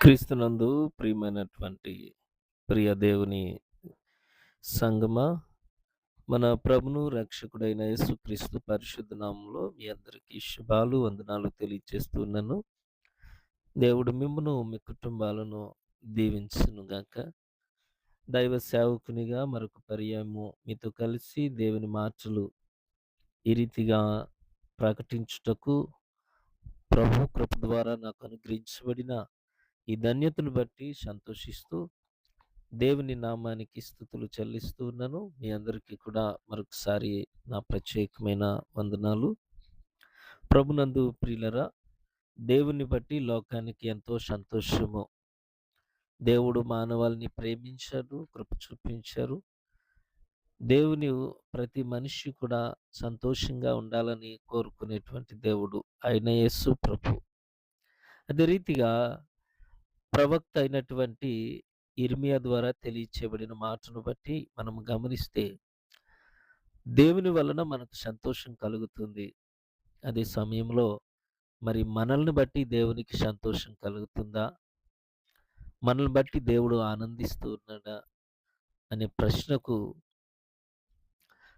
క్రీస్తునందు ప్రియమైనటువంటి ప్రియ దేవుని సంగమా, మన ప్రభును రక్షకుడైన యేసుక్రీస్తు పరిశుద్ధ నామంలో మీ అందరికీ శుభాలు, వందనాలు తెలియజేస్తున్నాను. దేవుడు మిమ్మును, మీ కుటుంబాలను దీవించునుగాక. దైవ సేవకునిగా మరొక పర్యాయము మీతో కలిసి దేవుని మాటలు ఈ రీతిగా ప్రకటించుటకు ప్రభు కృప ద్వారా నాకు అనుగ్రహించబడిన ఈ ధన్యతను బట్టి సంతోషిస్తూ దేవుని నామానికి స్తుతులు చెల్లిస్తూ ఉన్నాను. మీ అందరికీ కూడా మరొకసారి నా ప్రత్యేకమైన వందనాలు. ప్రభునందు ప్రియులరా, దేవుని బట్టి లోకానికి ఎంతో సంతోషము. దేవుడు మానవాళిని ప్రేమించాడు, కృప చూపించారు. దేవుని ప్రతి మనిషి కూడా సంతోషంగా ఉండాలని కోరుకునేటువంటి దేవుడు ఆయన యేసు ప్రభు. అదే రీతిగా ప్రవక్త అయినటువంటి ఇర్మియా ద్వారా తెలియచేయబడిన మాటను బట్టి మనం గమనిస్తే దేవుని వలన మనకు సంతోషం కలుగుతుంది. అదే సమయంలో మరి మనల్ని బట్టి దేవునికి సంతోషం కలుగుతుందా? మనల్ని బట్టి దేవుడు ఆనందిస్తూ ఉన్నాడా? అనే ప్రశ్నకు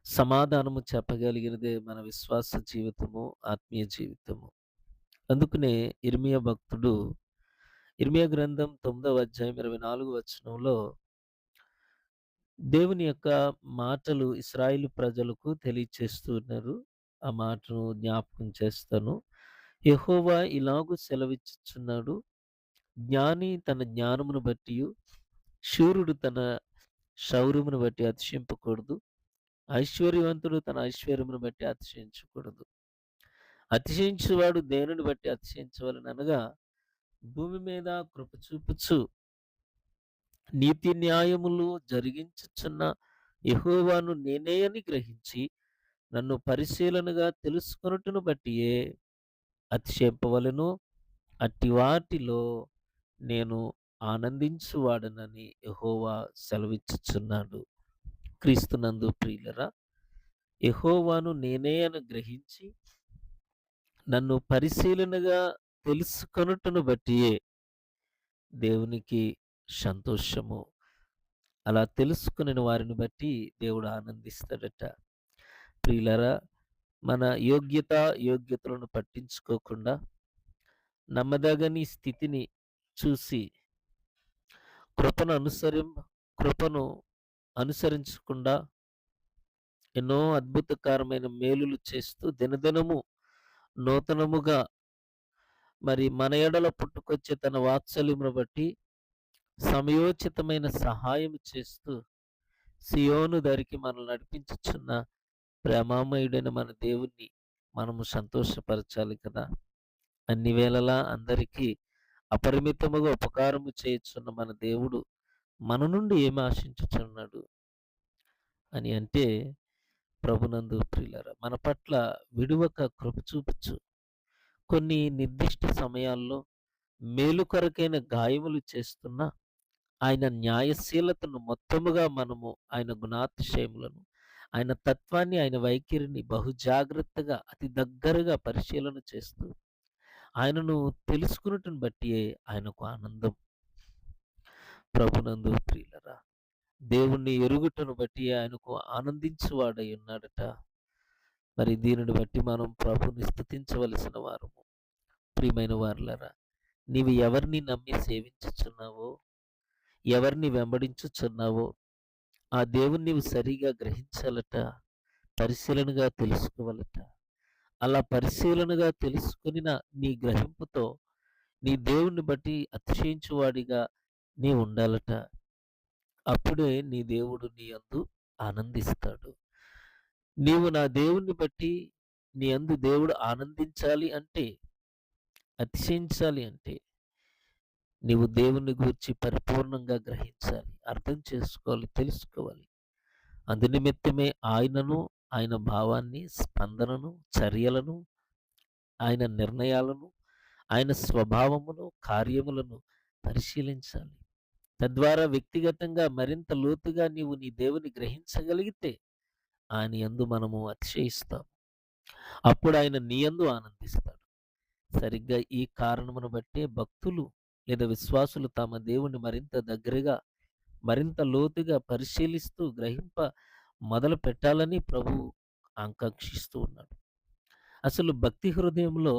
సమాధానము చెప్పగలిగినదే మన విశ్వాస జీవితము, ఆత్మీయ జీవితము. అందుకనే ఇర్మియా భక్తుడు ఇర్మియా గ్రంథం 9వ అధ్యాయం 24వ వచనంలో దేవుని యొక్క మాటలు ఇశ్రాయేలు ప్రజలకు తెలియచేస్తూ ఉన్నారు. ఆ మాటను జ్ఞాపకం చేస్తాను. యెహోవా ఇలాగు సెలవిచ్చుచున్నాడు, జ్ఞాని తన జ్ఞానమును బట్టియు, శూరుడు తన శౌర్యమును బట్టి అతిశయింపకూడదు. ఐశ్వర్యవంతుడు తన ఐశ్వర్యమును బట్టి అతిశయించకూడదు. అతిశయించువాడు దేనిని బట్టి అతిశయించవలెననగా, భూమి మీద కృప చూపుచు నీతి న్యాయములు జరిగించుచున్న యెహోవాను నేనే అని గ్రహించి నన్ను పరిశీలనగా తెలుసుకొనుటను బట్టియే అతిశయింపవలెను. అట్టి వాటిలో నేను ఆనందించువాడనని యెహోవా సెలవిచ్చుచున్నాడు. క్రీస్తునందు ప్రియులరా, యెహోవాను నేనే అని గ్రహించి నన్ను పరిశీలనగా తెలుసుకొనుటను బట్టియే దేవునికి సంతోషము. అలా తెలుసుకొనిన వారిని బట్టి దేవుడు ఆనందిస్తాడట. ప్రియులారా, మన యోగ్యతలను పట్టించుకోకుండా నమ్మదగని స్థితిని చూసి కృపను అనుసరించకుండా ఎన్నో అద్భుతకరమైన మేలులు చేస్తూ దినదినము నూతనముగా మరి మన ఎడల పుట్టుకొచ్చే తన వాత్సల్యమును బట్టి సమయోచితమైన సహాయం చేస్తూ సియోను దరికి మనల్ని నడిపించుచున్న ప్రేమామయుడైన మన దేవుణ్ణి మనము సంతోషపరచాలి కదా. అన్ని వేళలా అందరికీ అపరిమితముగా ఉపకారము చేయుచున్న మన దేవుడు మన నుండి ఏమి ఆశించుచున్నాడు అని అంటే, ప్రభునందు ప్రియులారా, మన పట్ల విడువక కృప చూపుచు కొన్ని నిర్దిష్ట సమయాల్లో మేలు కొరకైన గాయములు చేస్తున్న ఆయన న్యాయశీలతను మొత్తముగా మనము ఆయన గుణాతిశయములను, ఆయన తత్వాన్ని, ఆయన వైఖరిని బహు జాగ్రత్తగా అతి దగ్గరగా పరిశీలన చేస్తూ ఆయనను తెలుసుకున్నట్టును బట్టియే ఆయనకు ఆనందం. ప్రభునందు ప్రియులరా, దేవుణ్ణి ఎరుగుటను బట్టి ఆయనకు ఆనందించువాడై ఉన్నాడట. మరి దీనిని బట్టి మనం ప్రభుని స్తుతించవలసిన వారము. ప్రియమైన వారులారా, నీవు ఎవరిని నమ్మి సేవించుచున్నావో, ఎవరిని వెంబడించుచున్నావో ఆ దేవుణ్ణి నీవు సరిగా గ్రహించాలట, పరిశీలనగా తెలుసుకోవాలట. అలా పరిశీలనగా తెలుసుకొనిన నీ గ్రహింపుతో నీ దేవుణ్ణి బట్టి అతిశయించువాడిగా నీ ఉండాలట. అప్పుడే నీ దేవుడు నీ యందు ఆనందిస్తాడు. నీవు నా దేవుణ్ణి బట్టి నీ యందు దేవుడు ఆనందించాలి అంటే, అతిశయించాలి అంటే, నీవు దేవుని గూర్చి పరిపూర్ణంగా గ్రహించాలి, అర్థం చేసుకోవాలి, తెలుసుకోవాలి. అందునిమిత్తమే ఆయనను, ఆయన భావాన్ని, స్పందనను, చర్యలను, ఆయన నిర్ణయాలను, ఆయన స్వభావమును, కార్యములను పరిశీలించాలి. తద్వారా వ్యక్తిగతంగా మరింత లోతుగా నీవు నీ దేవుని గ్రహించగలిగితే ఆయన యందు మనము అతిశయిస్తాం. అప్పుడు ఆయన నీ యందు ఆనందిస్తాడు. సరిగ్గా ఈ కారణమును బట్టే భక్తులు లేదా విశ్వాసులు తమ దేవుణ్ణి మరింత దగ్గరగా, మరింత లోతుగా పరిశీలిస్తూ గ్రహింప మొదలు పెట్టాలని ప్రభువు ఆకాంక్షిస్తూ ఉన్నాడు. అసలు భక్తి హృదయంలో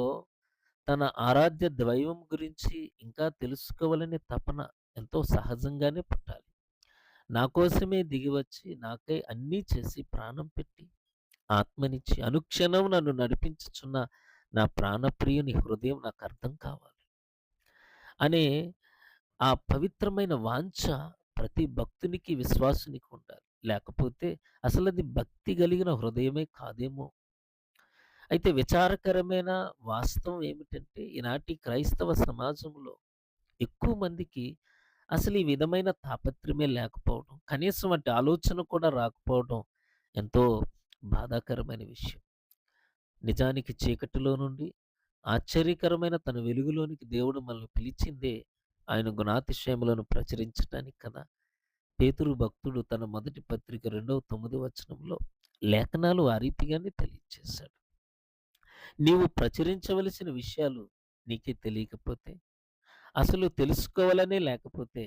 తన ఆరాధ్య దైవం గురించి ఇంకా తెలుసుకోవాలనే తపన ఎంతో సహజంగానే పుట్టాలి. నా కోసమే దిగివచ్చి, నాకై అన్నీ చేసి, ప్రాణం పెట్టి, ఆత్మనిచ్చి, అనుక్షణం నన్ను నడిపించుచున్న నా ప్రాణప్రియుని హృదయం నాకర్థం కావాలి అనే ఆ పవిత్రమైన వాంఛ ప్రతి భక్తునికి, విశ్వాసునికి ఉండాలి. లేకపోతే అసలది భక్తి కలిగిన హృదయమే కాదేమో! అయితే విచారకరమైన వాస్తవం ఏమిటంటే, ఈనాటి క్రైస్తవ సమాజంలో ఎక్కువ మందికి అసలు ఈ విధమైన తాపత్రయమే లేకపోవడం, కనీసం అట్టి ఆలోచన కూడా రాకపోవడం ఎంతో బాధాకరమైన విషయం. నిజానికి చీకటిలో నుండి ఆశ్చర్యకరమైన తన వెలుగులోనికి దేవుడు మనల్ని పిలిచిందే ఆయన గుణాతిశయములను ప్రచురించటానికి కదా! పేతురు భక్తుడు తన మొదటి పత్రిక 9వ వచనంలో లేఖనాలు ఆ రీతిగానే తెలియచేశాడు. నీవు ప్రచురించవలసిన విషయాలు నీకే తెలియకపోతే, అసలు తెలుసుకోవాలనే లేకపోతే,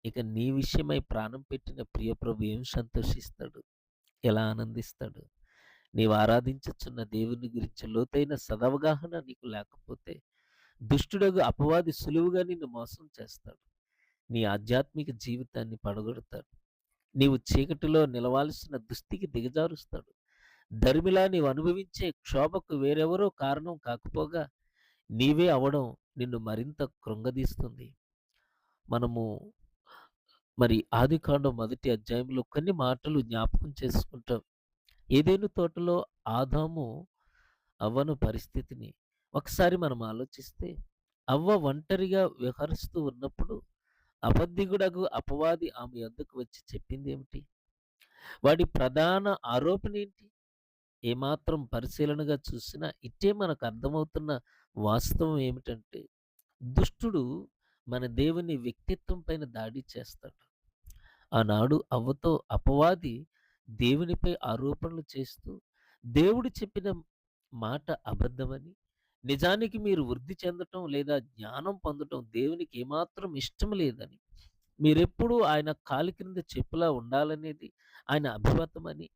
ఇక నీ విషయమై ప్రాణం పెట్టిన ప్రియప్రభు ఏం సంతోషిస్తాడు? ఎలా ఆనందిస్తాడు? నీవు ఆరాధించుచున్న దేవుని గురించి లోతైన సదవగాహన నీకు లేకపోతే, దుష్టుడగు అపవాది సులువుగా నిన్ను మోసం చేస్తాడు. నీ ఆధ్యాత్మిక జీవితాన్ని పడగొడతాడు. నీవు చీకటిలో నిలవాల్సిన దుస్థితికి దిగజారుస్తాడు. ధర్మిలా నీవు అనుభవించే క్షోభకు వేరెవరో కారణం కాకపోగా, నీవే అవ్వడం నిన్ను మరింత కృంగదీస్తుంది. మనము మరి ఆదికాండం మొదటి అధ్యాయంలో కొన్ని మాటలు జ్ఞాపకం చేసుకుంటాం. ఏదెను తోటలో ఆదాము, అవ్వను పరిస్థితిని ఒకసారి మనం ఆలోచిస్తే, అవ్వ ఒంటరిగా విహరిస్తూ ఉన్నప్పుడు అబద్ధికుడగు అపవాది ఆమె యొద్దకు వచ్చి చెప్పిందేమిటి? వాడి ప్రధాన ఆరోపణ ఏంటి? ఏమాత్రం పరిశీలనగా చూసినా ఇట్టే మనకు అర్థమవుతున్న వాస్తవం ఏమిటంటే, దుష్టుడు మన దేవుని వ్యక్తిత్వం పైన దాడి చేస్తాడు. ఆనాడు అవ్వతో అపవాది దేవునిపై ఆరోపణలు చేస్తూ, దేవుడు చెప్పిన మాట అబద్ధమని, నిజానికి మీరు వృద్ధి చెందటం లేదా జ్ఞానం పొందటం దేవునికి ఏమాత్రం ఇష్టం లేదని, మీరెప్పుడూ ఆయన కాలి క్రింద చెప్పులా ఉండాలనేది ఆయన అభిమతమని,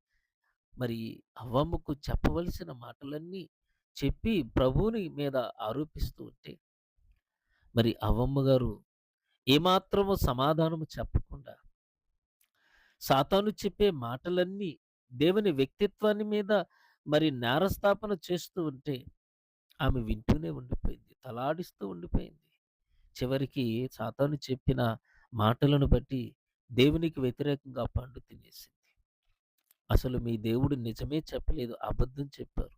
మరి అవ్వమ్మకు చెప్పవలసిన మాటలన్నీ చెప్పి ప్రభువుని మీద ఆరోపిస్తూ ఉంటే, మరి అవ్వమ్మ గారు ఏమాత్రము సమాధానము చెప్పకుండా, సాతాను చెప్పే మాటలన్నీ దేవుని వ్యక్తిత్వాన్ని మీద మరి నేరస్థాపన చేస్తూ ఉంటే, ఆమె వింటూనే ఉండిపోయింది. తలాడిస్తూ ఉండిపోయింది. చివరికి సాతాను చెప్పిన మాటలను బట్టి దేవునికి వ్యతిరేకంగా పండు తినేసింది. అసలు మీ దేవుడు నిజమే చెప్పలేదు, అబద్ధం చెప్పారు.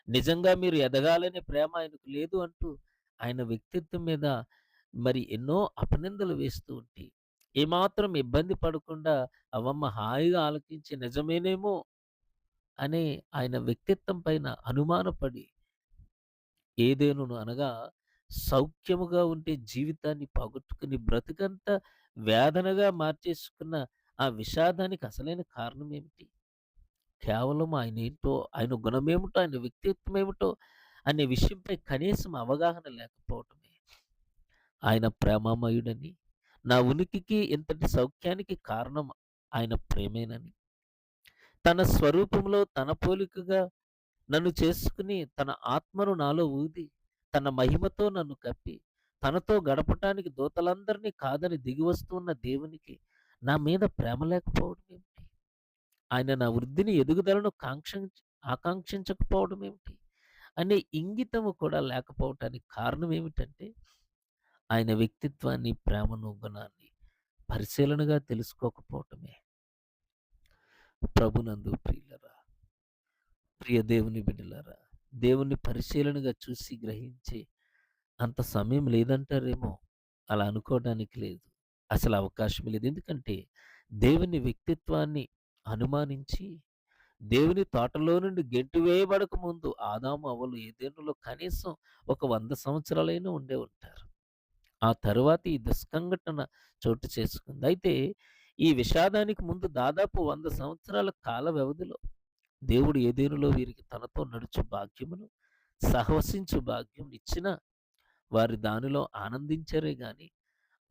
నిజంగా మీరు ఎదగాలనే ప్రేమ ఆయనకు లేదు అంటూ ఆయన వ్యక్తిత్వం మీద మరి ఎన్నో అపనిందలు వేస్తూ ఉంటే, ఏమాత్రం ఇబ్బంది పడకుండా అవ్వమ్మ హాయిగా ఆలకించి నిజమేనేమో అనే ఆయన వ్యక్తిత్వం పైన అనుమానపడి, ఏదెనును అనగా సౌఖ్యముగా ఉండే జీవితాన్ని పోగొట్టుకుని బ్రతుకంతా వేదనగా మార్చేసుకున్న ఆ విషాదానికి అసలైన కారణం ఏమిటి? కేవలం ఆయనేంటో, ఆయన గుణమేమిటో, ఆయన వ్యక్తిత్వం ఏమిటో అనే విషయంపై కనీసం అవగాహన లేకపోవటమే. ఆయన ప్రేమామయుడని, నా ఉనికికి ఇంతటి సౌఖ్యానికి కారణం ఆయన ప్రేమేనని, తన స్వరూపంలో తన పోలికగా నన్ను చేసుకుని, తన ఆత్మను నాలో ఊది, తన మహిమతో నన్ను కప్పి, తనతో గడపటానికి దూతలందరినీ కాదని దిగివస్తున్న దేవునికి నా మీద ప్రేమ లేకపోవడం ఏమిటి? ఆయన నా వృద్ధిని, ఎదుగుదలను ఆకాంక్షించకపోవడం ఏమిటి? అనే ఇంగితము కూడా లేకపోవటానికి కారణం ఏమిటంటే, ఆయన వ్యక్తిత్వాన్ని, ప్రేమను, గుణాన్ని పరిశీలనగా తెలుసుకోకపోవటమే. ప్రభునందు ప్రియులరా, ప్రియ దేవుని బిడ్డలారా, దేవుణ్ణి పరిశీలనగా చూసి గ్రహించి అంత సమయం లేదంటారేమో! అలా అనుకోవడానికి లేదు. అసలు అవకాశం లేదు. ఎందుకంటే దేవుని వ్యక్తిత్వాన్ని అనుమానించి, దేవుని తోటలో నుండి గెంటి వేయబడక ముందు ఆదాము, అవ్వలు ఏదెనులో కనీసం ఒక 100 సంవత్సరాలైనా ఉండే ఉంటారు. ఆ తరువాత ఈ దుస్సంఘటన చోటు చేసుకుంది. అయితే ఈ విషాదానికి ముందు దాదాపు 100 సంవత్సరాల కాల వ్యవధిలో దేవుడు ఏదెనులో వీరికి తనతో నడుచు భాగ్యమును, సహవసించు భాగ్యం ఇచ్చిన వారు దానిలో ఆనందించరే గాని,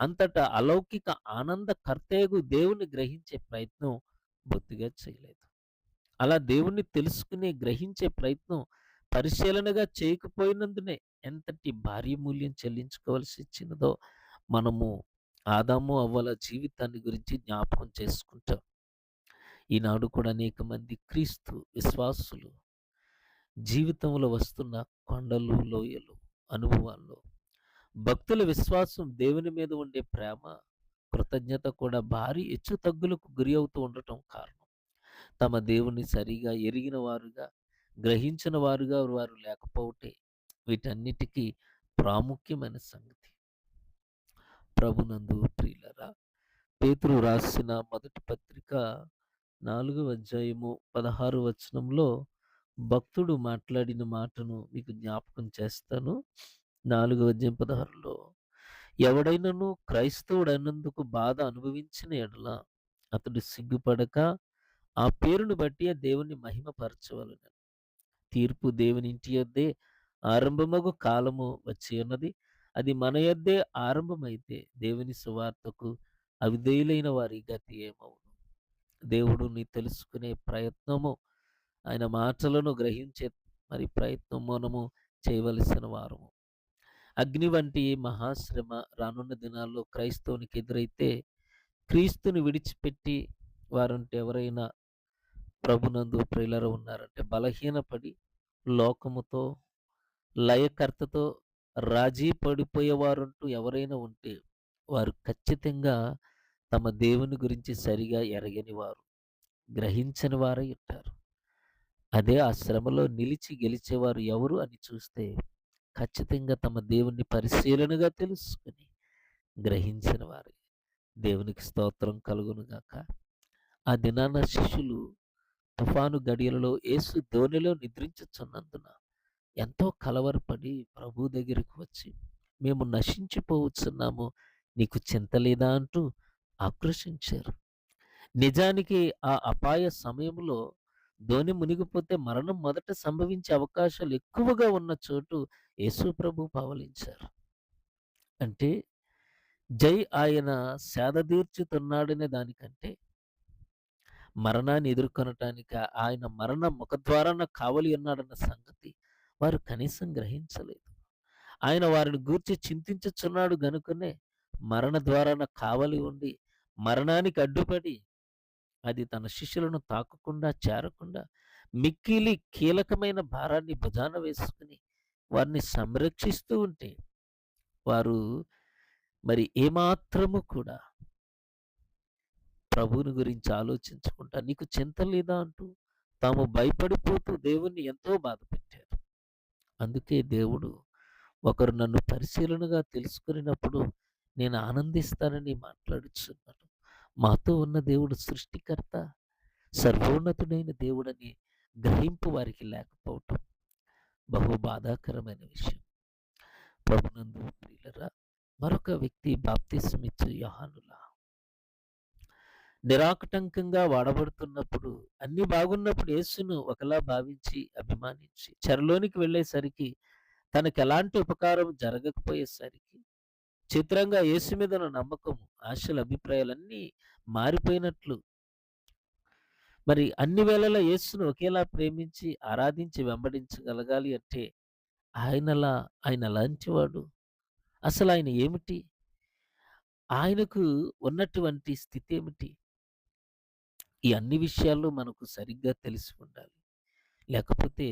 అంతటా అలౌకిక ఆనందకర్తయగు దేవుని గ్రహించే ప్రయత్నం బొత్తిగా చేయలేదు. అలా దేవుణ్ణి తెలుసుకునే, గ్రహించే ప్రయత్నం పరిశీలనగా చేయకపోయినందునే ఎంతటి భారీ మూల్యం చెల్లించుకోవాల్సొచ్చినదో మనము ఆదాము, అవ్వల జీవితాన్ని గురించి జ్ఞాపకం చేసుకుంటాం. ఈనాడు కూడా అనేకమంది క్రీస్తు విశ్వాసులు జీవితంలో వస్తున్న కొండలు, లోయలు, అనుభవాల్లో భక్తుల విశ్వాసం, దేవుని మీద ఉండే ప్రేమ, కృతజ్ఞత కూడా భారీ హెచ్చుతగ్గులకు గురి అవుతూ ఉండటం కారణం. తమ దేవుని సరిగా ఎరిగిన వారుగా, గ్రహించిన వారుగా వారు లేకపోవటే వీటన్నిటికీ ప్రాముఖ్యమైన సంగతి. ప్రభునందు ప్రియులరా, పేతురు రాసిన మొదటి పత్రిక 4వ అధ్యాయము 16 వచనంలో భక్తుడు మాట్లాడిన మాటను మీకు జ్ఞాపకం చేస్తాను. 4వ అధ్యాయం 16లో ఎవడైనను క్రైస్తవుడైనందుకు బాధ అనుభవించిన ఎడల అతడు సిగ్గుపడక ఆ పేరును బట్టి ఆ దేవుని మహిమపరచవలెను. తీర్పు దేవుని ఇంటి యొద్దే ఆరంభమగు కాలము వచ్చి ఉన్నది. అది మన యొద్దే ఆరంభమైతే దేవుని సువార్తకు అవిధేయులైన వారి గతి ఏమవును? దేవుడుని తెలుసుకునే ప్రయత్నము, ఆయన మాటలను గ్రహించే ప్రయత్నం మనము చేయవలసిన వారము. అగ్ని వంటి మహాశ్రమ రానున్న దినాల్లో క్రైస్తవునికి ఎదురైతే క్రీస్తుని విడిచిపెట్టి వారంటే ఎవరైనా ప్రభునందు ప్రియులరా ఉన్నారంటే బలహీనపడి లోకముతో, లయకర్తతో రాజీ పడిపోయేవారంటూ ఎవరైనా ఉంటే వారు ఖచ్చితంగా తమ దేవుని గురించి సరిగా ఎరగని వారు, గ్రహించని వారై ఉంటారు. అదే ఆ శ్రమలో నిలిచి గెలిచేవారు ఎవరు అని చూస్తే ఖచ్చితంగా తమ దేవుణ్ణి పరిశీలనగా తెలుసుకొని గ్రహించిన వారే. దేవునికి స్తోత్రం కలుగునుగాక. ఆ దినాన శిష్యులు తుఫాను గడియలలో యేసు ధోనిలో నిద్రించుచున్నందున ఎంతో కలవరపడి ప్రభు దగ్గరికి వచ్చి, మేము నశించిపోవచ్చున్నాము, నీకు చింత లేదా అంటూ ఆక్రోశించారు. నిజానికి ఆ అపాయ సమయంలో ధోని మునిగిపోతే మరణం మొదట సంభవించే అవకాశాలు ఎక్కువగా ఉన్న చోటు యేసు ప్రభు పవలించారు. అంటే జై ఆయన సేద తీర్చుతున్నాడనే దానికంటే మరణాన్ని ఎదుర్కొనటానికి ఆయన మరణ ముఖద్వారాన కావలి ఉన్నాడన్న సంగతి వారు కనీసం గ్రహించలేదు. ఆయన వారిని గూర్చి చింతించుచున్నాడు గనుకనే మరణ ద్వారాన కావలి ఉండి మరణానికి అడ్డుపడి అది తన శిష్యులను తాకకుండా, చేరకుండా మిక్కిలి కీలకమైన భారాన్ని భుజాన వేసుకుని వారిని సంరక్షిస్తూ ఉంటే వారు ఏమాత్రము కూడా ప్రభువుని గురించి ఆలోచించకుండా నీకు చింత లేదా అంటూ తాము భయపడిపోతూ దేవుణ్ణి ఎంతో బాధపెట్టారు. అందుకే దేవుడు ఒకరు నన్ను పరిశీలనగా తెలుసుకున్నప్పుడు నేను ఆనందిస్తానని మాట్లాడుచున్నాడు. మాతో ఉన్న దేవుడు సృష్టికర్త, సర్వోన్నతుడైన దేవుడని గ్రహింపు వారికి లేకపోవటం బహు బాధాకరమైన విషయం. ప్రభునందు ప్రియులరా, మరొక వ్యక్తి బాప్తిస్మిచ్చు యోహానులా నిరాకటంకంగా వాడబడుతున్నప్పుడు, అన్ని బాగున్నప్పుడు యేసును ఒకలా భావించి, అభిమానించి, చెరలోనికి వెళ్ళేసరికి తనకెలాంటి ఉపకారం జరగకపోయేసరికి, చిత్రంగా యేసు మీద ఉన్న నమ్మకం, ఆశలు, అభిప్రాయాలన్నీ మారిపోయినట్లు, అన్ని వేళలా యేసును ఒకేలా ప్రేమించి, ఆరాధించి, వెంబడించగలగాలి అంటే ఆయన ఎలాంటివాడు? అసలాయన ఏమిటి? ఆయనకు ఉన్నటువంటి స్థితేమిటి? ఈ అన్ని విషయాల్లో మనకు సరిగ్గా తెలిసి ఉండాలి. లేకపోతే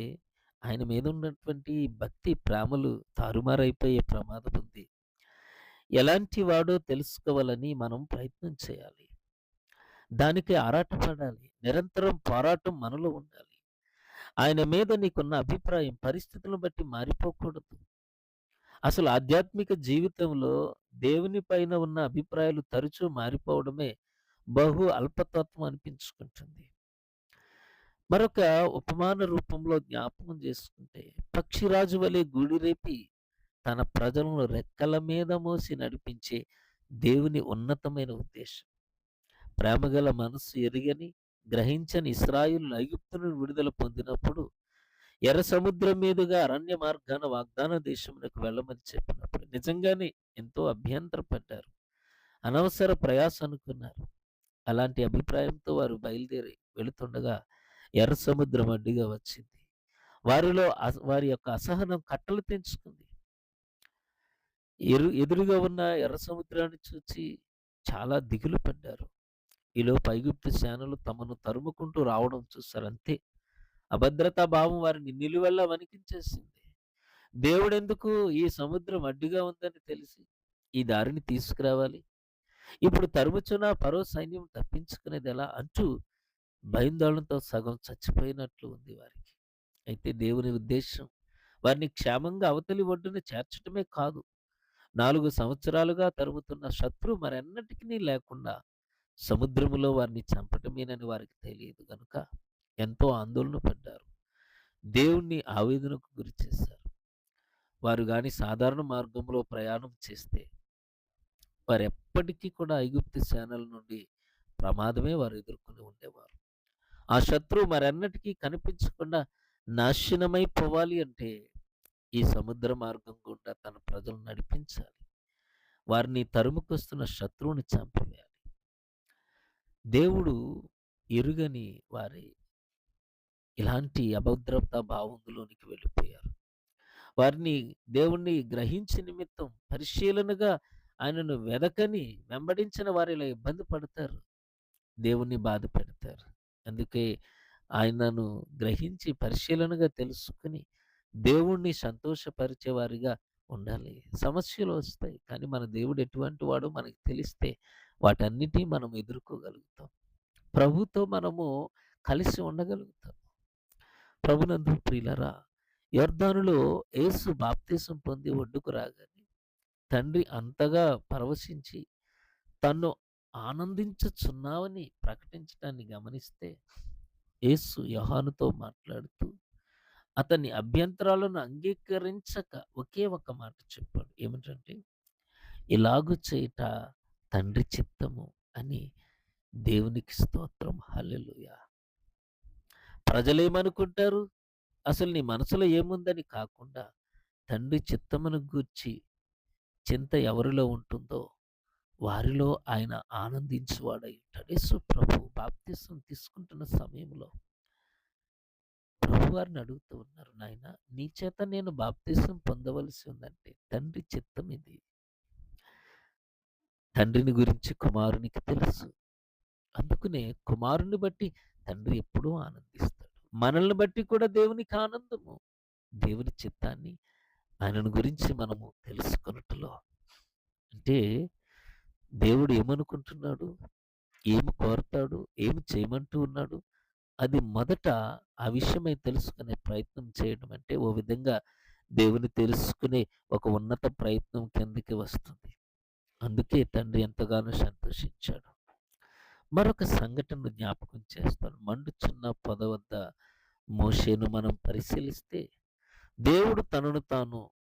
ఆయన మీద ఉన్నటువంటి భక్తి, ప్రేమలు తారుమారైపోయే ప్రమాదం ఉంది. ఎలాంటి వాడో తెలుసుకోవాలని మనం ప్రయత్నం చేయాలి. దానికి ఆరాటపడాలి. నిరంతరం పోరాటం మనలో ఉండాలి. ఆయన మీద నీకున్న అభిప్రాయం పరిస్థితులను బట్టి మారిపోకూడదు. అసలు ఆధ్యాత్మిక జీవితంలో దేవుని పైన ఉన్న అభిప్రాయాలు తరచూ మారిపోవడమే బహు అల్పతత్వం అనిపించుకుంటుంది. మరొక ఉపమాన రూపంలో జ్ఞాపకం చేసుకుంటే, పక్షిరాజు వలె గూడిరేపి తన ప్రజలను రెక్కల మీద మోసి నడిపించే దేవుని ఉన్నతమైన ఉద్దేశం. ప్రేమగల మనస్సు ఎరుగని, గ్రహించని ఇశ్రాయేలు ఐగుప్తు నుండి విడుదల పొందినప్పుడు ఎర్ర సముద్రం మీదుగా అరణ్య మార్గాన వాగ్దాన దేశమునకు వెళ్ళమని చెప్పినప్పుడు నిజంగానే ఎంతో అభ్యంతరపడ్డారు. అనవసర ప్రయాస అనుకున్నారు. అలాంటి అభిప్రాయంతో వారు బయలుదేరి వెళుతుండగా ఎర్ర సముద్రం అడ్డుగా వచ్చింది. వారి యొక్క అసహనం కట్టలు తెంచుకుంది. ఎదురుగా ఉన్న ఎర్ర సముద్రాన్ని చూచి చాలా దిగులు పడ్డారు. ఈలోపు ఐగుప్తు సేనలు తమను తరుముకుంటూ రావడం చూసారు. అంతే. అభద్రతా భావం వారిని నిలువెల్లా వణికించేసింది. దేవుడెందుకు ఈ సముద్రం అడ్డుగా ఉందని తెలిసి ఈ దారిని తీసుకురావాలి? ఇప్పుడు తరుముచున్న ఫరో సైన్యం తప్పించుకునేదెలా అంటూ భయాందోళనతో సగం చచ్చిపోయినట్లు ఉంది వారికి. అయితే దేవుని ఉద్దేశ్యం వారిని క్షేమంగా అవతలి ఒడ్డున చేర్చటమే కాదు. 4 సంవత్సరాలుగా తరుముతున్న శత్రువు మరెన్నటికినీ లేకుండా సముద్రములో వారిని చంపటమేనని వారికి తెలియదు గనుక ఎంతో ఆందోళన పడ్డారు. దేవుణ్ణి ఆవేదనకు గురిచేశారు. వారు గాని సాధారణ మార్గంలో ప్రయాణం చేస్తే వారెప్పటికీ కూడా ఐగుప్తు సేనల నుండి ప్రమాదమే వారు ఎదుర్కొని ఉండేవారు. ఆ శత్రువు మరెన్నటికీ కనిపించకుండా నాశనమైపోవాలి అంటే ఈ సముద్ర మార్గం గుండా తన ప్రజలను నడిపించాలి. వారిని తరుముకొస్తున్న శత్రువుని చంపివేయాలి. దేవుడు ఎరుగని వారి ఇలాంటి అభద్రతా భావంలోనికి వెళ్ళిపోయారు. వారిని దేవుణ్ణి గ్రహించి నిమిత్తం పరిశీలనగా ఆయనను వెంబడించిన వారు ఇలా ఇబ్బంది పడతారు. దేవుణ్ణి బాధ పెడతారు. అందుకే ఆయనను గ్రహించి పరిశీలనగా తెలుసుకొని దేవుణ్ణి సంతోషపరిచేవారిగా ఉండాలి. సమస్యలు వస్తాయి. కానీ మన దేవుడు ఎటువంటి వాడో మనకు తెలిస్తే వాటన్నిటిని మనం ఎదుర్కోగలుగుతాం. ప్రభుతో మనము కలిసి ఉండగలుగుతాం. ప్రభునందు ప్రియులారా, యొర్దానులో యేసు బాప్తిసం పొంది ఒడ్డుకు రాగానే తండ్రి అంతగా పరవశించి తన్ను ఆనందించుచున్నావని ప్రకటించటాన్ని గమనిస్తే యేసు యోహానుతో మాట్లాడుతూ అతని అభ్యంతరాలను అంగీకరించక ఒకే ఒక మాట చెప్పాడు. ఏమిటంటే, ఇలాగు చేయుట తండ్రి చిత్తము అని. దేవునికి స్తోత్రం. హల్లెలూయా. ప్రజలేమనుకుంటారు? అసలు నీ మనసులో ఏముందని కాకుండా తండ్రి చిత్తమును గూర్చి చింత ఎవరిలో ఉంటుందో వారిలో ఆయన ఆనందించువాడై ఉంటాడు. యేసు ప్రభు బాప్తిసం తీసుకుంటున్న సమయంలో ప్రభువారిని అడుగుతూ ఉన్నారు, నాయన నీ చేత నేను బాప్తిసం పొందవలసి ఉందంటే తండ్రి చిత్తం ఇది. తండ్రిని గురించి కుమారునికి తెలుసు. అందుకనే కుమారుని బట్టి తండ్రి ఎప్పుడూ ఆనందిస్తాడు. మనల్ని బట్టి కూడా దేవునికి ఆనందము. దేవుని చిత్తాన్ని ఆయనను గురించి మనము తెలుసుకొనుటలో అంటే దేవుడు ఏమనుకుంటున్నాడు, ఏమి కోరతాడు, ఏమి చేయమంటూ ఉన్నాడు, అది మొదట ఆ విషయమై తెలుసుకునే ప్రయత్నం చేయడం అంటే ఓ విధంగా దేవుని తెలుసుకునే ఒక ఉన్నత ప్రయత్నం కిందకి వస్తుంది. అందుకే తండ్రి ఎంతగానో సంతోషించాడు. మరొక సంఘటనను జ్ఞాపకం చేస్తాను. మండుచున్న పొద వద్ద మోషేను మనం పరిశీలిస్తే దేవుడు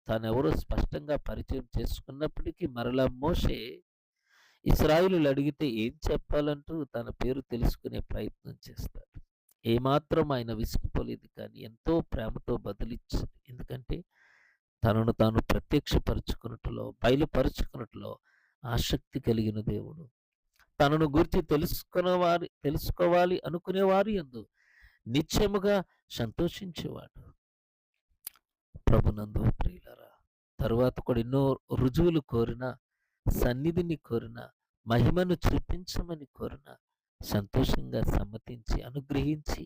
తానెవరో స్పష్టంగా పరిచయం చేసుకున్నప్పటికీ మరలా మోషే ఇశ్రాయేలీయులు అడిగితే ఏం చెప్పాలంటూ తన పేరు తెలుసుకునే ప్రయత్నం చేస్తాడు. ఏమాత్రం ఆయన విసిగిపోలేదు కానీ ఎంతో ప్రేమతో బదులిచ్చాడు. ఎందుకంటే తనను తాను ప్రత్యక్షపరుచుకున్నట్లో, బయలుపరుచుకున్నట్లో ఆసక్తి కలిగిన దేవుడు. తనను గూర్చి తెలుసుకోవాలి అనుకునేవారి యందు నిత్యముగా సంతోషించేవాడు. ప్రభునందు ప్రియులారా, తరువాత కూడా ఎన్నో రుజువులు కోరిన, సన్నిధిని కోరిన, మహిమను చూపించమని కోరిన సంతోషంగా సమ్మతించి అనుగ్రహించి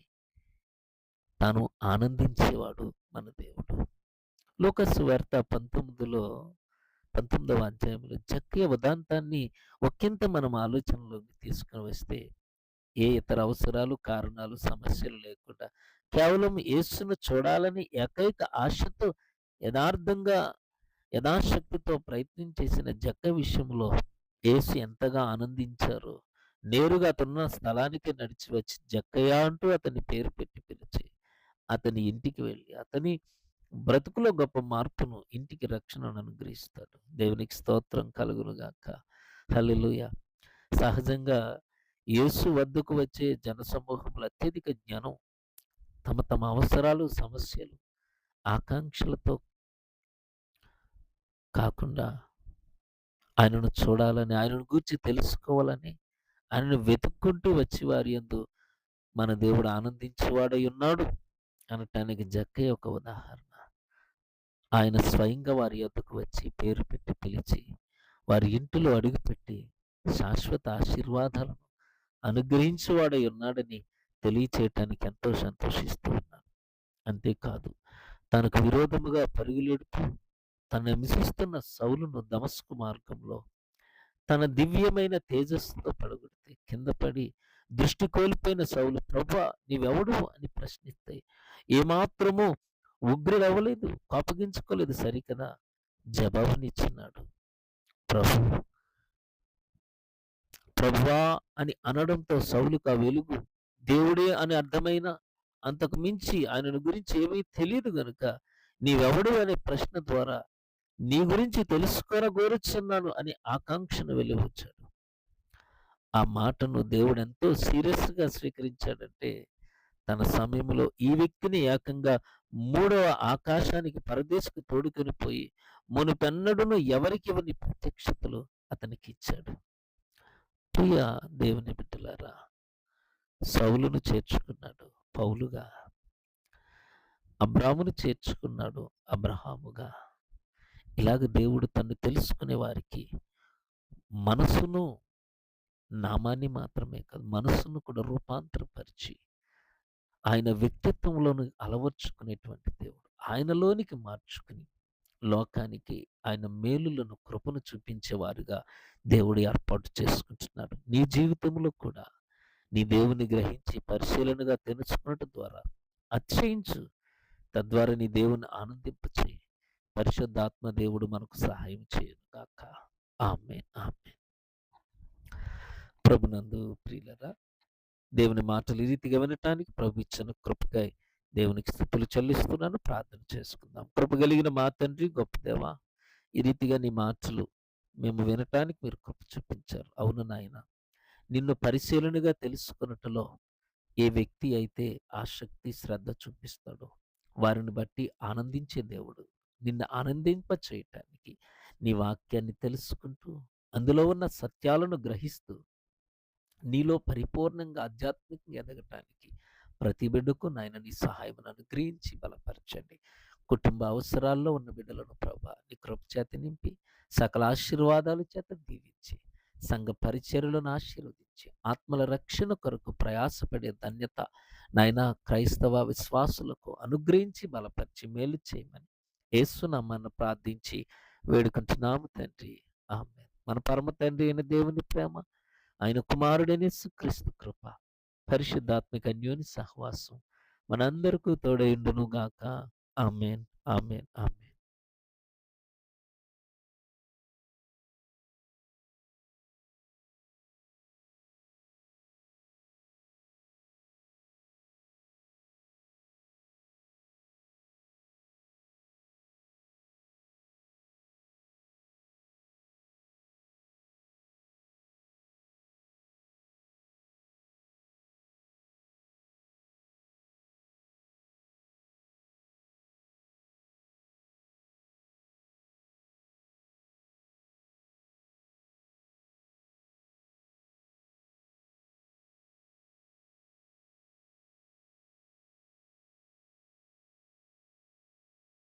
తాను ఆనందించేవాడు మన దేవుడు. లూకాసు వార్త 19వ అధ్యాయంలో జక్కయ్య ఉదాంతాన్ని ఒకంత మనం ఆలోచనలోకి తీసుకుని వస్తే ఏ ఇతర అవసరాలు, కారణాలు, సమస్యలు లేకుండా కేవలం యేసును చూడాలని ఏకైక ఆశతో యథార్థంగా, యథాశక్తితో ప్రయత్నం చేసిన జక్క విషయంలో యేసు ఎంతగా ఆనందించారో నేరుగా అతనున్న స్థలానికి నడిచి వచ్చి జక్కయ్య అంటూ అతని పేరు పెట్టి పిలిచి అతని ఇంటికి వెళ్ళి అతని బ్రతుకులో గొప్ప మార్పును, ఇంటికి రక్షణను అనుగ్రహిస్తాడు. దేవునికి స్తోత్రం కలుగును గాక. హల్లెలూయా. సహజంగా యేసు వద్దకు వచ్చే జనసమూహంలో అత్యధిక జ్ఞానం తమ తమ అవసరాలు, సమస్యలు, ఆకాంక్షలతో కాకుండా ఆయనను చూడాలని, ఆయనను గూర్చి తెలుసుకోవాలని, ఆయనను వెతుక్కుంటూ వచ్చి వారి యందు మన దేవుడు ఆనందించేవాడై ఉన్నాడు అనటానికి జక్కయ్య ఒక ఉదాహరణ. ఆయన స్వయంగా వారి యొద్దకు వచ్చి పేరు పెట్టి పిలిచి, వారి ఇంటిలో అడుగుపెట్టి శాశ్వత ఆశీర్వాదాలను అనుగ్రహించువాడై ఉన్నాడని తెలియచేయటానికి ఎంతో సంతోషిస్తూ ఉన్నాను. అంతేకాదు, తనకు విరోధముగా పరుగులెడుతూ తను హింసిస్తున్న సౌలును దమస్కు మార్గంలో తన దివ్యమైన తేజస్సుతో పడగొడితే కింద పడి దృష్టి కోల్పోయిన సౌలు, ప్రభువా నీవెవడు అని ప్రశ్నిస్తే ఏమాత్రము ఉగ్రుడవ్వలేదు, కోపగించుకోలేదు సరికదా, జవాబునిచ్చినాడు. ప్రభు ప్రభువా అని అనడంతో సౌలుకు ఆ వెలుగు దేవుడే అని అర్థమైన, అంతకు మించి ఆయనను గురించి ఏమీ తెలియదు గనుక నీవెవడు అనే ప్రశ్న ద్వారా నీ గురించి తెలుసుకొనగోరుచున్నాను అని ఆకాంక్షను వెలిబుచ్చాడు. ఆ మాటను దేవుడు ఎంతో సీరియస్‌గా స్వీకరించాడంటే, తన సమయంలో ఈ వ్యక్తిని ఏకంగా మూడవ ఆకాశానికి పరదేశుకు తోడుకొని పోయి మునుపెన్నడూను ఎవరికివ్వని ప్రత్యక్షతలు అతనికిచ్చాడు. ప్రియ దేవుని బిడ్డలారా, సౌలును చేర్చుకున్నాడు పౌలుగా, అబ్రామును చేర్చుకున్నాడు అబ్రహాముగా. ఇలాగ దేవుడు తన్ను తెలుసుకునే వారికి మనసును, నామాన్ని మాత్రమే కాదు, మనస్సును కూడా రూపాంతరపరిచి ఆయన వ్యక్తిత్వంలోను అలవర్చుకునేటువంటి దేవుడు. ఆయనలోనికి మార్చుకుని లోకానికి ఆయన మేలులను, కృపను చూపించేవారుగా దేవుడు ఏర్పాటు చేసుకుంటున్నాడు. నీ జీవితంలో కూడా నీ దేవుని గ్రహించి పరిశీలనగా తెలుసుకున్నట్టు ద్వారా అతిశయించు. తద్వారా నీ దేవుని ఆనందింపచేయి. పరిశుద్ధాత్మ దేవుడు మనకు సహాయం చేయను గాక. ఆమేన్. ఆమేన్. ప్రభునందు ప్రియులరా, దేవుని మాటలు ఈ రీతిగా వినటానికి ప్రభు ఇచ్చిన కృపకై దేవునికి స్తుతులు చెల్లిస్తున్నాను. ప్రార్థన చేసుకుందాం. కృప కలిగిన మా తండ్రి, గొప్ప దేవా, ఈ రీతిగా నీ మాటలు మేము వినటానికి మీరు కృప చూపించారు. అవును నాయన, నిన్ను పరిశీలనగా తెలుసుకొనుటలో ఏ వ్యక్తి అయితే ఆసక్తి, శ్రద్ధ చూపిస్తాడో వారిని బట్టి ఆనందించే దేవుడు. నిన్ను ఆనందింప చేయటానికి నీ వాక్యాన్ని తెలుసుకుంటూ అందులో ఉన్న సత్యాలను గ్రహిస్తూ నీలో పరిపూర్ణంగా ఆధ్యాత్మికంగా ఎదగటానికి ప్రతి బిడ్డకు నాయన నీ సహాయమును అనుగ్రహించి బలపరచండి. కుటుంబ అవసరాల్లో ఉన్న బిడ్డలను ప్రభా నీ కృప చేత నింపి సకల ఆశీర్వాదాల చేత దీవించి సంఘ పరిచర్యలను ఆశీర్వదించి ఆత్మల రక్షణ కొరకు ప్రయాసపడే ధన్యత నాయన క్రైస్తవ విశ్వాసులకు అనుగ్రహించి బలపరిచి మేలు చేయమని యేసునామమున ప్రార్థించి వేడుకుంటున్నాము తండ్రి. ఆమేన్. మన పరమ తండ్రి అయిన దేవుని ప్రేమ, ఆయన కుమారుడైన యేసుక్రీస్తు కృప, పరిశుద్ధాత్మిక అన్యోన్య సహవాసం మనందరకు తోడైండును గాక. ఆమేన్. ఆమేన్. ఆమేన్.